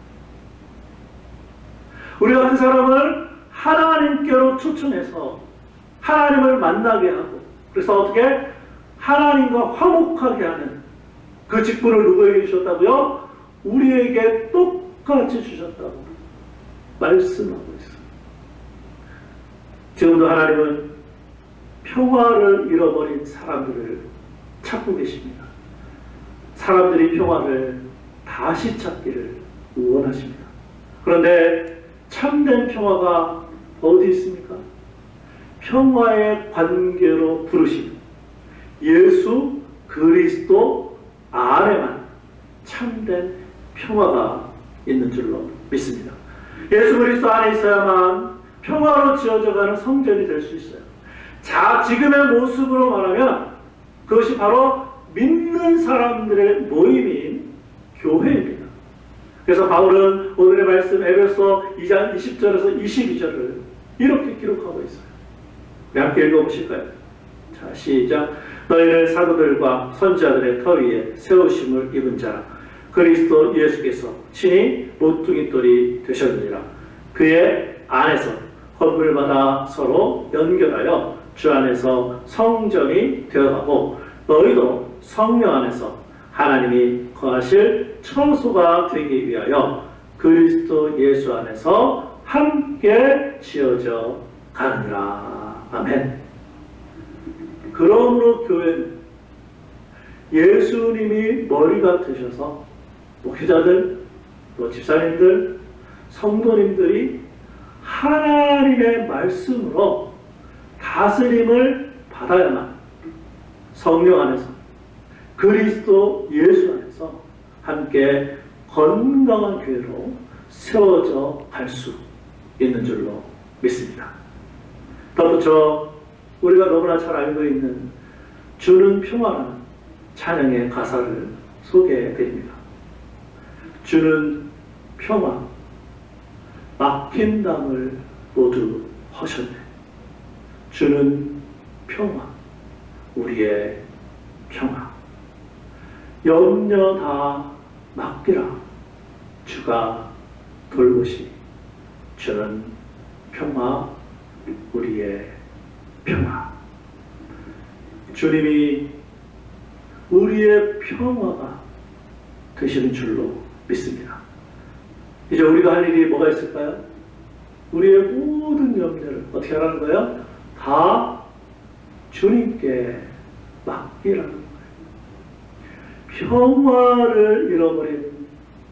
A: 우리가 그 사람을 하나님께로 초청해서 하나님을 만나게 하고, 그래서 어떻게 하나님과 화목하게 하는 그 직분을 누구에게 주셨다고요? 우리에게 똑같이 주셨다고 말씀하고 있어요. 지금도 하나님은 평화를 잃어버린 사람들을 찾고 계십니다. 사람들이 평화를 다시 찾기를 원하십니다. 그런데 참된 평화가 어디 있습니까? 평화의 관계로 부르신 예수 그리스도 안에만 참된 평화가 있는 줄로 믿습니다. 예수 그리스도 안에 있어야만 평화로 지어져가는 성전이 될 수 있어요. 자, 지금의 모습으로 말하면 그것이 바로 믿는 사람들의 모임인 교회입니다. 그래서 바울은 오늘의 말씀 에베소 2장 20절에서 22절을 이렇게 기록하고 있어요. 우리 함께 읽어보실까요? 자, 시작. 너희는 사도들과 선지자들의 터 위에 세우심을 입은 자라. 그리스도 예수께서 친히 모퉁이 돌이 되셨느니라. 그의 안에서 건물마다 서로 연결하여 주 안에서 성전이 되어가고 너희도 성령 안에서 하나님이 거하실 처소가 되기 위하여 그리스도 예수 안에서 함께 지어져 가느니라. 아멘. 그러므로 교회는 예수님이 머리가 되셔서 목회자들, 또 집사님들, 성도님들이 하나님의 말씀으로 다스림을 받아야만 성령 안에서 그리스도 예수 안에서 함께 건강한 교회로 세워져 갈 수 있는 줄로 믿습니다. 덧붙여 우리가 너무나 잘 알고 있는 주는 평화라는 찬양의 가사를 소개해 드립니다. 주는 평화, 막힌 담을 모두 허셨네. 주는 평화, 우리의 평화. 염려 다 맡기라. 주가 돌보시. 주는 평화, 우리의 평화. 주님이 우리의 평화가 되시는 줄로 믿습니다. 이제 우리가 할 일이 뭐가 있을까요? 우리의 모든 염려를 어떻게 하라는 거예요? 다 주님께 맡기라는 거예요. 평화를 잃어버린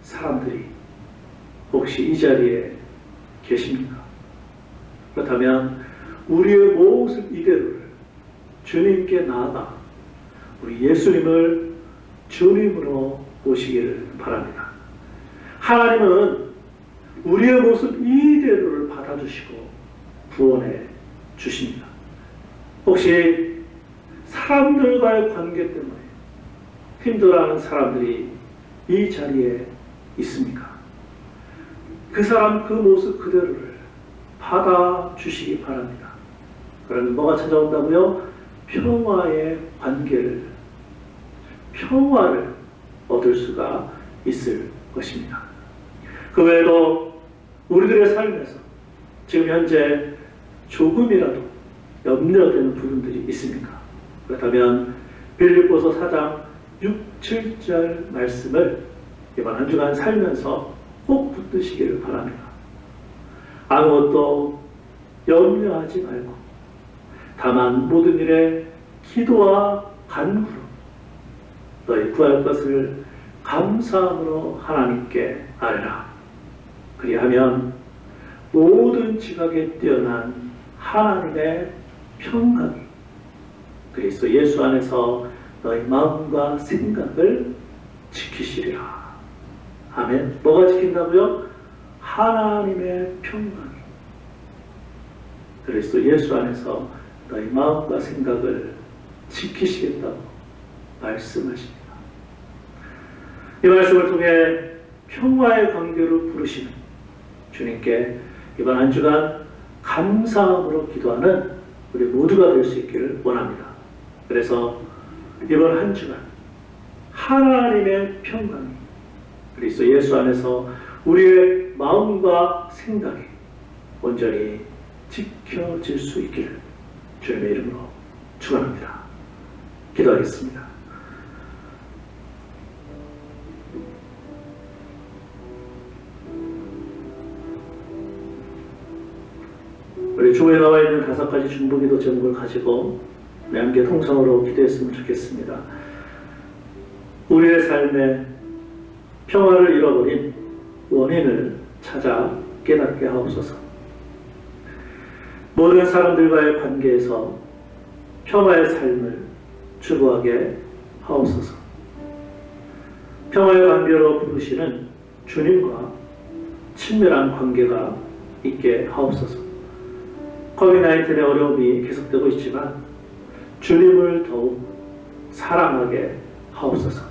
A: 사람들이 혹시 이 자리에 계십니까? 그렇다면 우리의 모습 이대로를 주님께 나아가 우리 예수님을 주님으로 모시기를 바랍니다. 하나님은 우리의 모습 이대로를 받아주시고 구원해 주십니다. 혹시 사람들과의 관계 때문에 힘들어하는 사람들이 이 자리에 있습니까? 그 사람 그 모습 그대로를 받아주시기 바랍니다. 그러면 뭐가 찾아온다고요? 평화의 관계를, 평화를 얻을 수가 있을 것입니다. 그 외에도 우리들의 삶에서 지금 현재 조금이라도 염려되는 부분들이 있습니까? 그렇다면 빌립보서 4장 6, 7절 말씀을 이번 한 주간 살면서 꼭 붙드시기를 바랍니다. 아무것도 염려하지 말고 다만 모든 일에 기도와 간구로 너희 구할 것을 감사함으로 하나님께 아뢰라. 그리하면 모든 지각에 뛰어난 하나님의 평강이 그리스도 예수 안에서 너희 마음과 생각을 지키시리라. 아멘. 뭐가 지킨다고요? 하나님의 평강이 그리스도 예수 안에서 너희 마음과 생각을 지키시겠다고 말씀하십니다. 이 말씀을 통해 평화의 관계로 부르시는 주님께 이번 한 주간 감사함으로 기도하는 우리 모두가 될 수 있기를 원합니다. 그래서 이번 한 주간 하나님의 평강이 그리스도 예수 안에서 우리의 마음과 생각이 온전히 지켜질 수 있기를 주님의 이름으로 축원합니다. 기도하겠습니다. 우리 주보에 나와 있는 5가지 중보기도 제목을 가지고 우리 함께 통성으로 기도했으면 좋겠습니다. 우리의 삶에 평화를 잃어버린 원인을 찾아 깨닫게 하옵소서. 모든 사람들과의 관계에서 평화의 삶을 추구하게 하옵소서. 평화의 관계로 부르시는 주님과 친밀한 관계가 있게 하옵소서. 코비드-19의 어려움이 계속되고 있지만 주님을 더욱 사랑하게 하옵소서.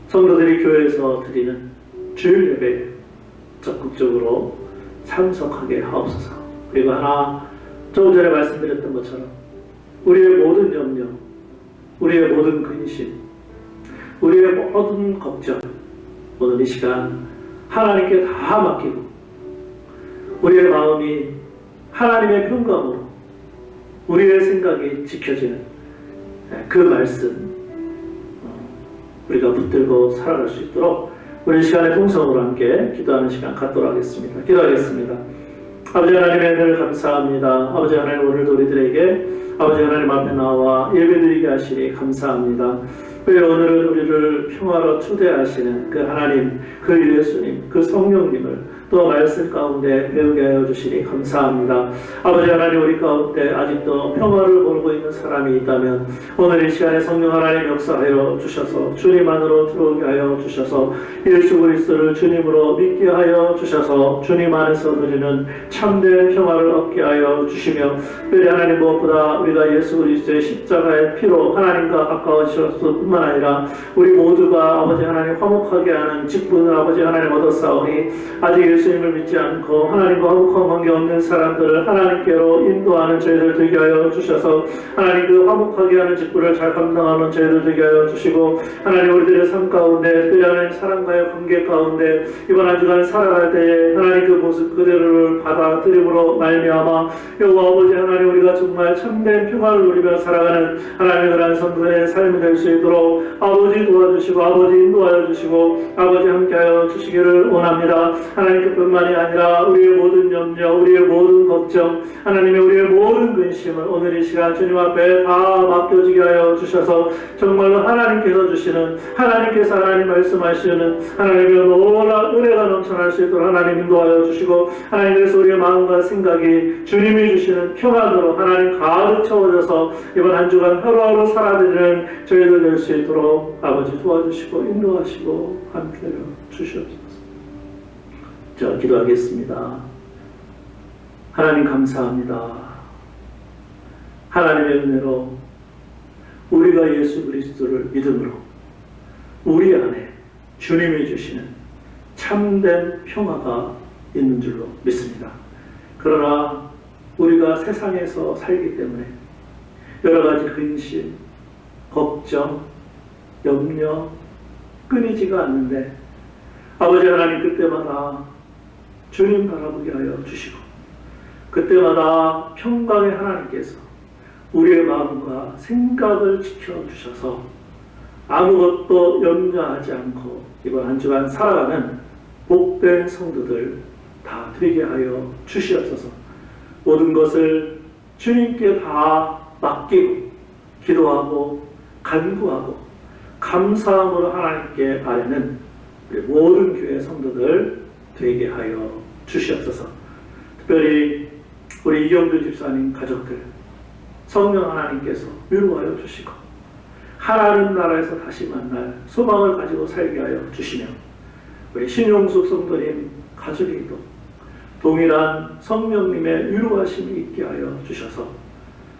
A: 성도들이 교회에서 드리는 주일 예배에 적극적으로 참석하게 하옵소서. 그리고 하나, 조금 전에 말씀드렸던 것처럼 우리의 모든 염려, 우리의 모든 근심, 우리의 모든 걱정, 오늘 이 시간 하나님께 다 맡기고 우리의 마음이 하나님의 평강으로 우리의 생각이 지켜지는 그 말씀 우리가 붙들고 살아갈 수 있도록 우리 시간의 통성으로 함께 기도하는 시간 갖도록 하겠습니다. 기도하겠습니다. 아버지 하나님의 은혜를 감사합니다. 아버지 하나님, 오늘도 우리들에게 아버지 하나님 앞에 나와 예배드리게 하시니 감사합니다. 오늘은 우리를 평화로 초대하시는 그 하나님, 그 예수님, 그 성령님을 또 말씀 가운데 배우게 하여 주시니 감사합니다. 아버지 하나님, 우리 가운데 아직도 평화를 모르고 있는 사람이 있다면 오늘 이 시간에 성령 하나님 역사하여 주셔서 주님 안으로 들어오게 하여 주셔서 예수 그리스도를 주님으로 믿게 하여 주셔서 주님 안에서 누리는 참된 평화를 얻게 하여 주시며, 우리 하나님 무엇보다 우리가 예수 그리스도의 십자가의 피로 하나님과 가까워지셨을 뿐만 아니라 우리 모두가 아버지 하나님 화목하게 하는 직분을 아버지 하나님 얻었사오니 아직 예수님을 믿지 않고 하나님과 화목한 관계 없는 사람들을 하나님께로 인도하는 저희들 되게 하여 주셔서 하나님 그 화목하게 하는 직분을 잘 감당하는 저희들 되게 하여 주시고, 하나님 우리들의 삶 가운데 특별히 하나님 사랑과의 관계 가운데 이번 한 주간 살아갈 때에 하나님 그 모습 그대로를 받아들임으로 말미암아 여호와 아버지 하나님, 우리가 정말 참된 평화를 누리며 살아가는 하나님의 그러한 성도의 삶이 될 수 있도록 아버지 도와주시고 아버지 인도하여 주시고 아버지 함께하여 주시기를 원합니다. 하나님 뿐만이 아니라 우리의 모든 염려, 우리의 모든 걱정, 하나님의 우리의 모든 근심을 오늘 이 시간 주님 앞에 다 맡겨지게 하여 주셔서 정말로 하나님께서 주시는, 하나님께서 하나님 말씀하시는 하나님의 놀라운 은혜가 넘쳐날 수 있도록 하나님 인도하여 주시고, 하나님께서 우리의 마음과 생각이 주님이 주시는 평안으로 하나님 가득 채워져서 이번 한 주간 하루하루 살아드리는 저희들 될 수 있도록 아버지 도와주시고 인도하시고 함께하여 주시옵소서. 자, 기도하겠습니다. 하나님 감사합니다. 하나님의 은혜로 우리가 예수 그리스도를 믿음으로 우리 안에 주님이 주시는 참된 평화가 있는 줄로 믿습니다. 그러나 우리가 세상에서 살기 때문에 여러 가지 근심, 걱정, 염려 끊이지가 않는데 아버지 하나님, 그때마다 주님 바라보게 하여 주시고 그때마다 평강의 하나님께서 우리의 마음과 생각을 지켜주셔서 아무것도 염려하지 않고 이번 한 주간 살아가는 복된 성도들 다 되게 하여 주시옵소서. 모든 것을 주님께 다 맡기고 기도하고 간구하고 감사함으로 하나님께 아뢰는 우리 모든 교회 성도들 되게 하여 주시옵소서. 특별히 우리 이경주 집사님 가족들 성령 하나님께서 위로하여 주시고 하나님 나라에서 다시 만날 소망을 가지고 살게 하여 주시며, 우리 신용숙 성도님 가족에게도 동일한 성령님의 위로하심이 있게 하여 주셔서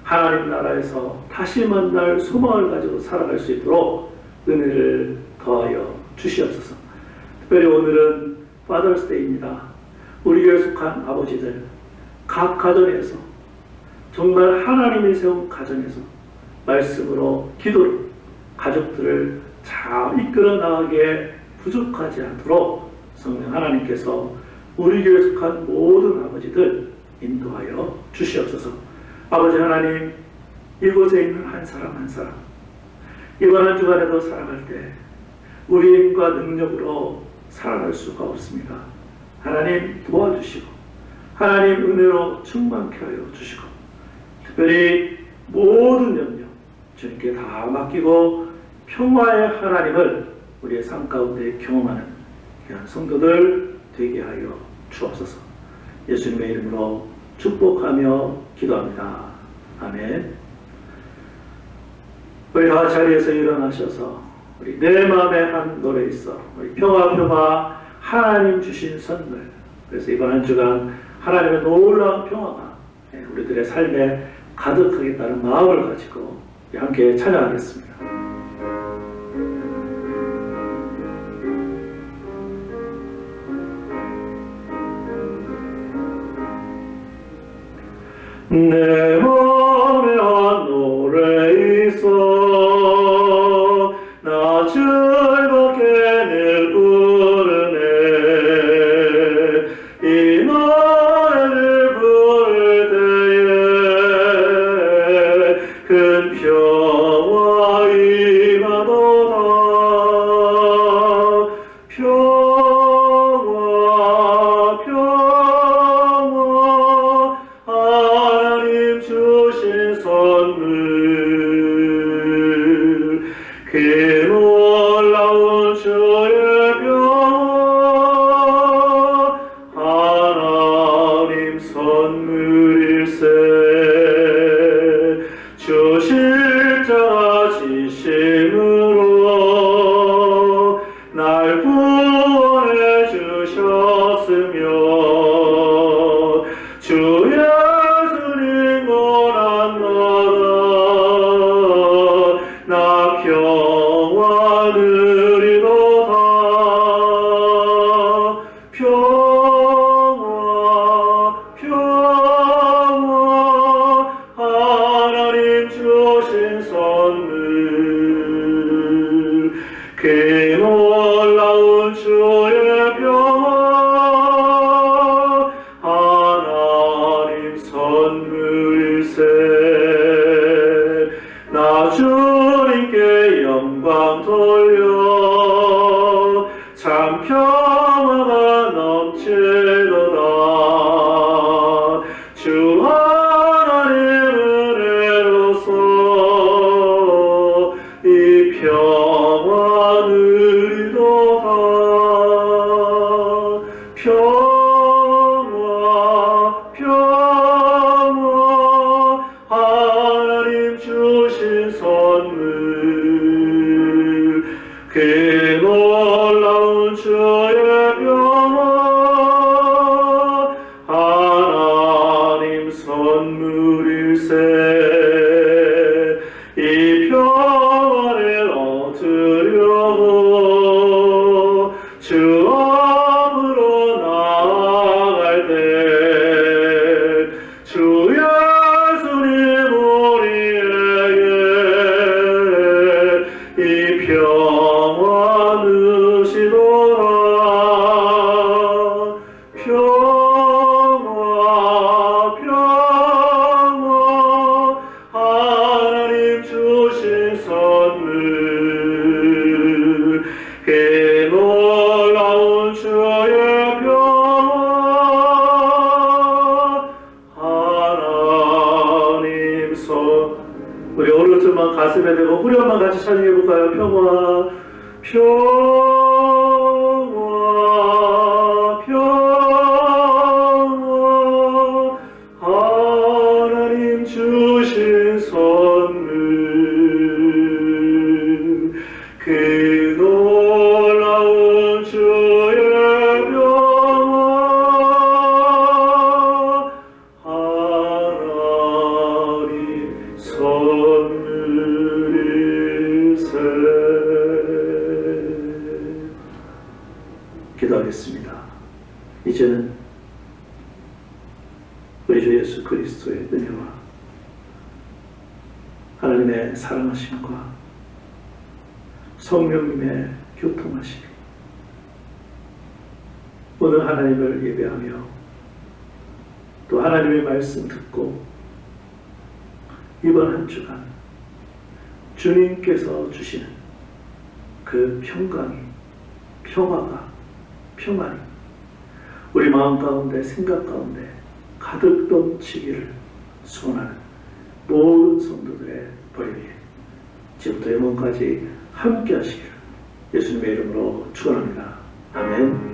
A: 하나님 나라에서 다시 만날 소망을 가지고 살아갈 수 있도록 은혜를 더하여 주시옵소서. 특별히 오늘은 Father's Day입니다. 우리 교회에 속한 아버지들 각 가정에서 정말 하나님이 세운 가정에서 말씀으로 기도로 가족들을 잘 이끌어 나가게 부족하지 않도록 성령 하나님께서 우리 교회에 속한 모든 아버지들 인도하여 주시옵소서. 아버지 하나님, 이곳에 있는 한 사람 한 사람 이번 한 주간에도 살아갈 때 우리 힘과 능력으로 살아갈 수가 없습니다. 하나님 도와주시고 하나님 은혜로 충만케 하여 주시고, 특별히 모든 염려 주님께 다 맡기고 평화의 하나님을 우리의 삶 가운데 경험하는 귀한 성도들 되게 하여 주옵소서. 예수님의 이름으로 축복하며 기도합니다. 아멘. 우리 다 자리에서 일어나셔서 우리 내 마음에 한 노래 있어. 우리 평화 평화 하나님 주신 선물. 그래서 이번 한 주간 하나님의 놀라운 평화가 우리들의 삶에 가득하겠다는 마음을 가지고 함께 찬양하겠습니다. 내 마음에 한 노래 있어 나 즐겁게 늘 부르네 이 노래를 부를 때에 큰 평화 임하도다 평화 평화 하나님 주신 선물 그 놀라운 주의 평화 하나님 선물일세 주 십자가 지심으로 날 구원해 주셨으며 주 예수님 고난 나라 나 평화 누리도다 평화 평화 하나님 주신 선물 그 놀라운 주의 평화 하나님 선물일세 나 주님께 영광 돌려 참 평화가 넘치도다 주 하나님 은혜로서 이 평화 누리도다 평화 평화 하나님 주신 선물 그 놀라운 주의 평화 하나님 선물일세 이 평화를 얻으려고 주 앞으로 나아갈 때 주 예수님 우리에게 이 평화 누시도다 평화 평화 하나님 주신 선물 그 놀라운 주의 평화 하나님 선 우리 오른손만 가슴에 대고 후렴만 같이 찬양해볼까요? 평화 평화 평화 하나님 주신 선물 그 놀라운 주의 평화 하나님 선물일세 기도하겠습니다. 이제는 우리 주 예수 그리스도의 은혜와 하나님의 사랑하심과 성령님의 교통하심 오늘 하나님을 예배하며 또 하나님의 말씀 듣고 이번 한 주간 주님께서 주시는 그 평강이 평화가 평안이 우리 마음 가운데 생각 가운데 가득 넘치기를 소원하는 모든 성도들의 벌이 지금부터 영원까지 함께 하시기를 예수님의 이름으로 축원합니다. 아멘.